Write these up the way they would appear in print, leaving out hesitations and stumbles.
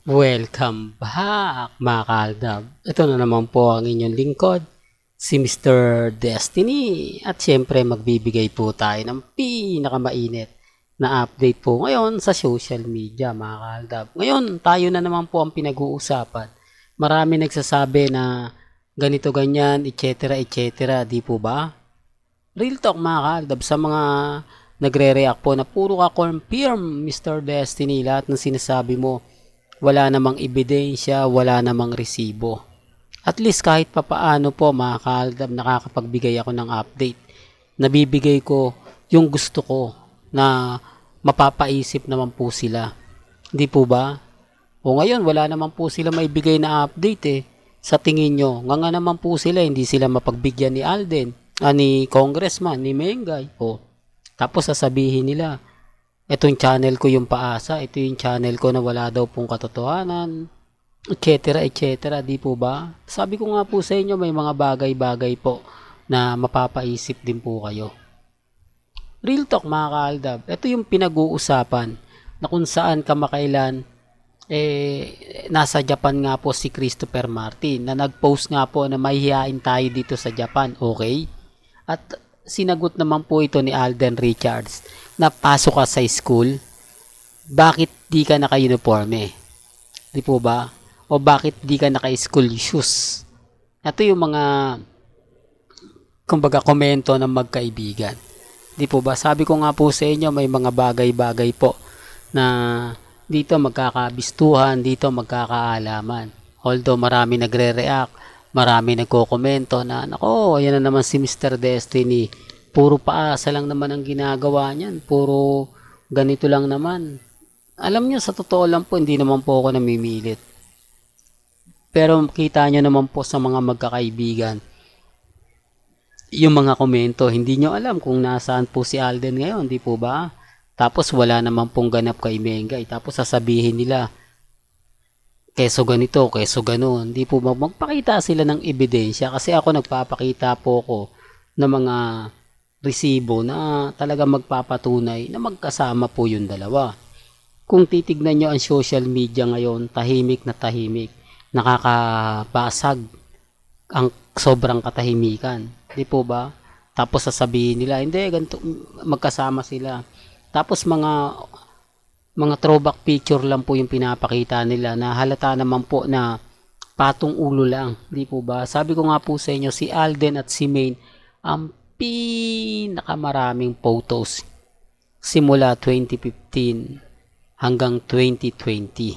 Welcome back mga kaaldab. Ito na naman po ang inyong lingkod, si Mr. Destiny. At syempre magbibigay po tayo ng pinakamainit na update po ngayon sa social media mga kaaldab. Ngayon tayo na naman po ang pinag-uusapan. Marami nagsasabi na ganito ganyan, etc. etc. Di po ba? Real talk mga kaaldab, sa mga nagre-react po na puro ka confirm Mr. Destiny, lahat ng sinasabi mo wala namang ebidensya, wala namang resibo. At least kahit papaano po mga kaaldab, nakakapagbigay ako ng update. Nabibigay ko yung gusto ko na mapapaisip naman po sila. Hindi po ba? O ngayon, wala naman po sila maibigay na update eh. Sa tingin nyo, nga naman po sila, hindi sila mapagbigyan ni Alden, ni Congressman, ni Mengay. O, tapos sasabihin nila, itong channel ko yung paasa, ito yung channel ko na wala daw pong katotohanan, etc. etc. Di po ba? Sabi ko nga po sa inyo, may mga bagay-bagay po na mapapaisip din po kayo. Real talk mga kaaldab, ito yung pinag-uusapan na kung saan kamakailan nasa Japan nga po si Christopher Martin na nag-post nga po na mahihiyain tayo dito sa Japan, okay? At sinagot naman po ito ni Alden Richards na pasok ka sa school, bakit di ka naka-uniforme? Di po ba? O bakit di ka naka-school shoes? Ito yung mga kumbaga komento ng magkaibigan. Di po ba? Sabi ko nga po sa inyo, may mga bagay-bagay po na dito magkakabistuhan, dito magkakaalaman. Although marami nagre-react, marami nagko-komento na, nako, yan na naman si Mr. Destiny. Puro paasa lang naman ang ginagawa niyan. Puro ganito lang naman. Alam niyo, sa totoo lang po, hindi naman po ako namimilit. Pero kita nyo naman po sa mga magkakaibigan, yung mga komento, hindi nyo alam kung nasaan po si Alden ngayon, di po ba? Tapos wala naman pong ganap kay Mengay. Tapos sasabihin nila, keso ganito, keso ganon. Di po ba? Magpakita sila ng ebidensya. Kasi ako nagpapakita po ko ng mga resibo na talaga magpapatunay na magkasama po yung dalawa. Kung titignan nyo ang social media ngayon, tahimik na tahimik. Nakakabasag ang sobrang katahimikan. Di po ba? Tapos sasabihin nila, hindi, ganito, magkasama sila. Tapos mga throwback picture lang po yung pinapakita nila na halata naman po na patong ulo lang. Di po ba? Sabi ko nga po sa inyo, si Alden at si Maine ang pinakamaraming photos simula 2015 hanggang 2020.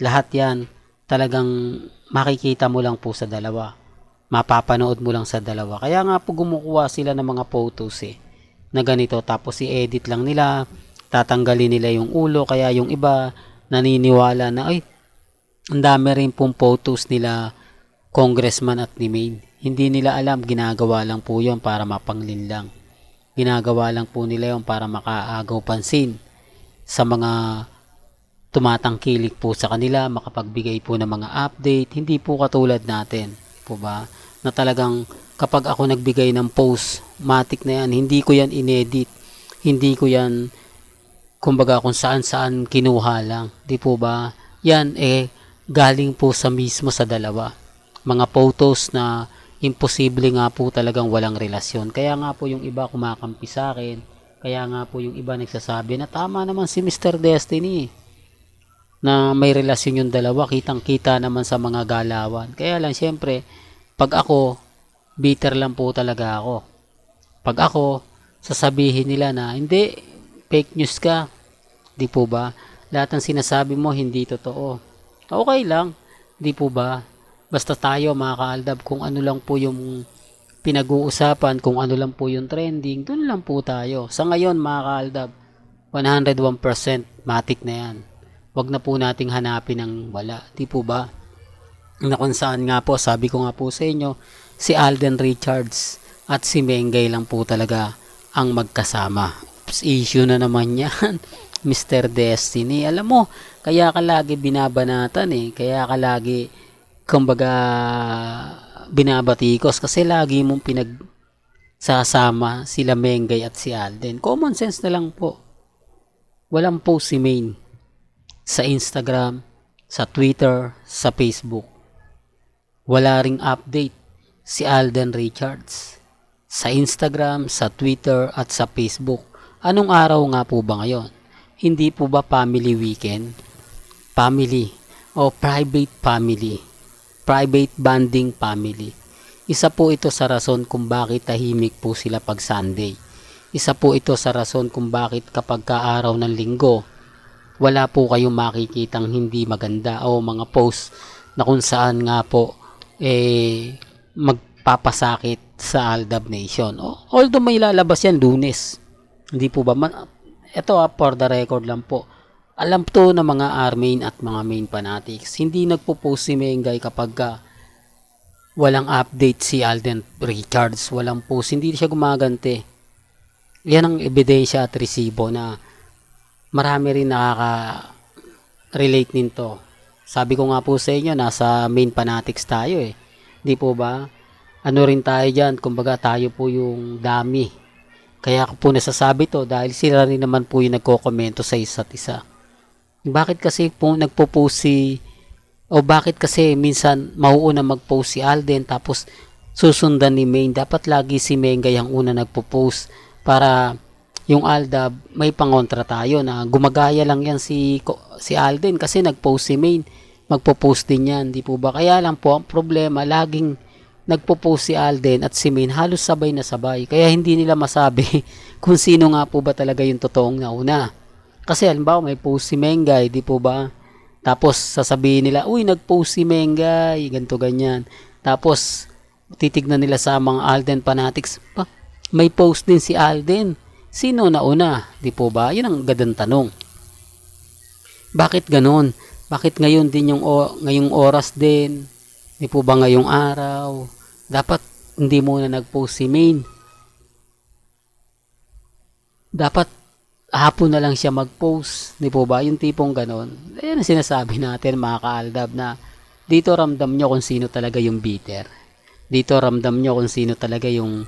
Lahat yan talagang makikita mo lang po sa dalawa. Mapapanood mo lang sa dalawa. Kaya nga po gumukuha sila ng mga photos na ganito. Tapos i-edit lang nila, tatanggalin nila yung ulo. Kaya yung iba naniniwala na ay, ang dami rin pong photos nila Congressman at ni Maine. Hindi nila alam, ginagawa lang po yun para mapanglinlang. Ginagawa lang po nila yun para makaagaw pansin sa mga tumatangkilik po sa kanila, makapagbigay po ng mga update. Hindi po katulad natin, po ba? Na talagang kapag ako nagbigay ng post, matik na yan, hindi ko yan inedit. Hindi ko yan, kumbaga kung saan-saan kinuha lang. Di po ba? Yan galing po sa mismo sa dalawa. Mga photos na imposible nga po talagang walang relasyon. Kaya nga po yung iba kumakampi sa akin. Kaya nga po yung iba nagsasabi na tama naman si Mr. Destiny na may relasyon yung dalawa, kitang-kita naman sa mga galawan. Kaya lang syempre, pag ako, bitter lang po talaga ako. Pag ako, sasabihin nila na, hindi, fake news ka. Di po ba? Lahat ng sinasabi mo, hindi totoo. Okay lang. Di po ba? Basta tayo, mga kaaldab, kung ano lang po yung pinag-uusapan, kung ano lang po yung trending, dun lang po tayo. Sa ngayon, mga kaaldab, 101% matik na yan. Wag na po nating hanapin ng wala. Di po ba? Na kung saan nga po, sabi ko nga po sa inyo, si Alden Richards at si Mengay lang po talaga ang magkasama. Issue na naman yan, Mr. Destiny. Alam mo, kaya ka lagi binabanatan Kaya ka lagi, kumbaga, binabatikos. Kasi lagi mong pinagsasama sila Mengay at si Alden. Common sense na lang po. Walang post si Maine sa Instagram, sa Twitter, sa Facebook. Wala ring update si Alden Richards sa Instagram, sa Twitter at sa Facebook. Anong araw nga po ba ngayon? Hindi po ba family weekend? Family o private family? Private bonding family. Isa po ito sa rason kung bakit tahimik po sila pag Sunday. Isa po ito sa rason kung bakit kapag kaaraw ng linggo, wala po kayong makikitang hindi maganda o mga post na kung saan nga po magpapasakit sa Aldab Nation. Although may lalabas yan Lunes. Hindi po ba? Ito for the record lang po. Alam to ng mga Armain at mga main fanatics. Hindi nagpo-post si Mengay kapag walang update si Alden Richards. Walang post. Hindi siya gumagante. Yan ang ebidensya at resibo na marami rin nakaka-relate nito. Sabi ko nga po sa inyo, nasa main fanatics tayo eh. Di po ba? Ano rin tayo dyan? Kumbaga tayo po yung dami. Kaya ako po nasasabi to dahil sila rin naman po yung nagko-komento sa isa't isa. Bakit kasi po nagpo-post o bakit kasi minsan mauuna mag-post si Alden tapos susundan ni Main? Dapat lagi si Mengay ang una nagpo-post para yung Aldab may pangontra tayo na gumagaya lang yan si Alden kasi nag-post si Main. Magpo-post din yan, di po ba? Kaya lang po ang problema, laging nagpo-post si Alden at si Main halos sabay na sabay. Kaya hindi nila masabi kung sino nga po ba talaga yung totoong nauna. Kasi halimbawa may post si Mengay, di po ba? Tapos sasabihin nila, uy nag-post si Mengay, ganito ganyan. Tapos titignan nila sa mga Alden fanatics, may post din si Alden. Sino nauna? Di po ba? Yun ang gandang tanong. Bakit ganun? Bakit ngayon din ngayong oras din? Di po ba ngayong araw? Dapat hindi muna nag-post si Main. Dapat hapon na lang siya mag-post. Di po ba? Yung tipong ganon. Ayan ang sinasabi natin mga ka-Aldab na dito ramdam nyo kung sino talaga yung bitter. Dito ramdam nyo kung sino talaga yung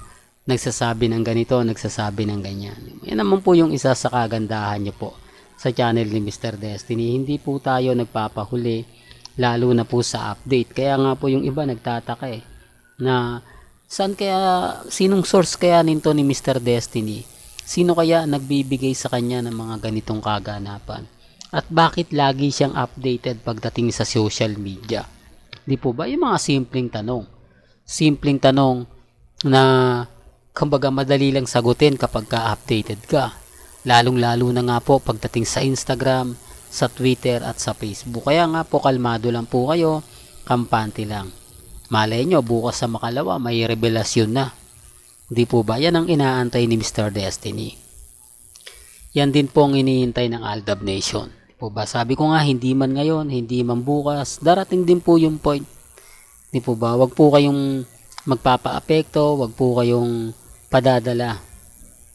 nagsasabi ng ganito, nagsasabi ng ganyan. Yan naman po yung isa sa kagandahan nyo po sa channel ni Mr. Destiny. Hindi po tayo nagpapahuli, lalo na po sa update. Kaya nga po yung iba nagtataka na saan kaya, sinong source kaya nito ni Mr. Destiny? Sino kaya nagbibigay sa kanya ng mga ganitong kaganapan? At bakit lagi siyang updated pagdating sa social media? Di po ba? Yung mga simpleng tanong. Simpleng tanong na kumbaga madali lang sagutin kapag ka-updated ka. Lalong-lalo na nga po pagdating sa Instagram, sa Twitter at sa Facebook. Kaya nga po kalmado lang po kayo, kampante lang. Malay nyo, bukas sa makalawa may revelasyon na. Di po ba? Yan ang inaantay ni Mr. Destiny. Yan din po ang iniintay ng Aldab Nation. Di po ba? Sabi ko nga, hindi man ngayon, hindi man bukas, darating din po yung point. Di po ba? Wag po kayong magpapa-apekto, wag po kayong padadala.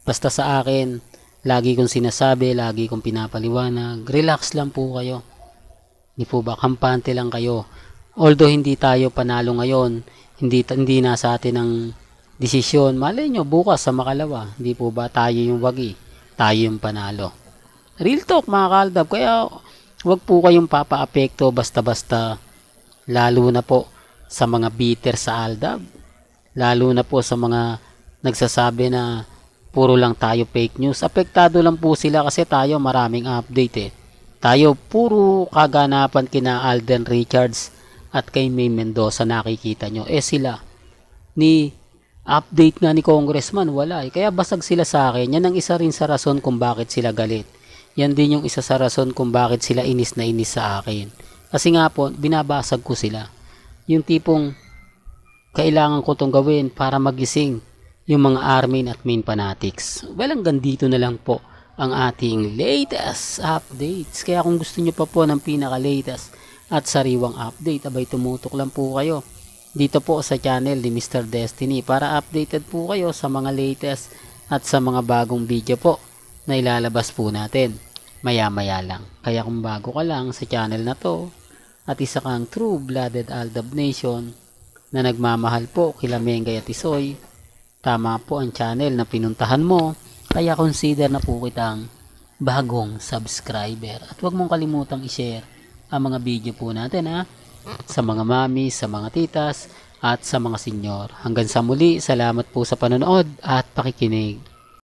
Basta sa akin, lagi kong sinasabi, lagi kong pinapaliwanag, relax lang po kayo. Di po ba? Kampante lang kayo. Although hindi tayo panalo ngayon, hindi na sa atin ang desisyon. Malay nyo, bukas sa makalawa, di po ba tayo yung wagi, tayo yung panalo. Real talk mga ka-Aldab, kaya wag po kayong papa-apekto basta-basta, lalo na po sa mga bitter sa Aldab, lalo na po sa mga nagsasabi na puro lang tayo fake news. Apektado lang po sila kasi tayo maraming update Tayo puro kaganapan kina Alden Richards at kay May Mendoza nakikita nyo. Sila ni update nga ni Congressman wala Kaya basag sila sa akin. Yan ang isa rin sa rason kung bakit sila galit. Yan din yung isa sa rason kung bakit sila inis na inis sa akin. Kasi nga po binabasag ko sila. Yung tipong kailangan ko tong gawin para magising yung mga Armain at main fanatics. Well, hanggang dito na lang po ang ating latest updates. Kaya kung gusto nyo pa po ng pinaka-latest at sariwang update, abay tumutok lang po kayo dito po sa channel ni Mr. Destiny para updated po kayo sa mga latest at sa mga bagong video po na ilalabas po natin maya-maya lang. Kaya kung bago ka lang sa channel na to at isa kang true-blooded Aldab Nation na nagmamahal po kila Mengay at Isoy, tama po ang channel na pinuntahan mo, kaya consider na po kitang bagong subscriber. At huwag mong kalimutang i-share ang mga video po natin sa mga mami, sa mga titas, at sa mga senyor. Hanggang sa muli, salamat po sa panonood at pakikinig.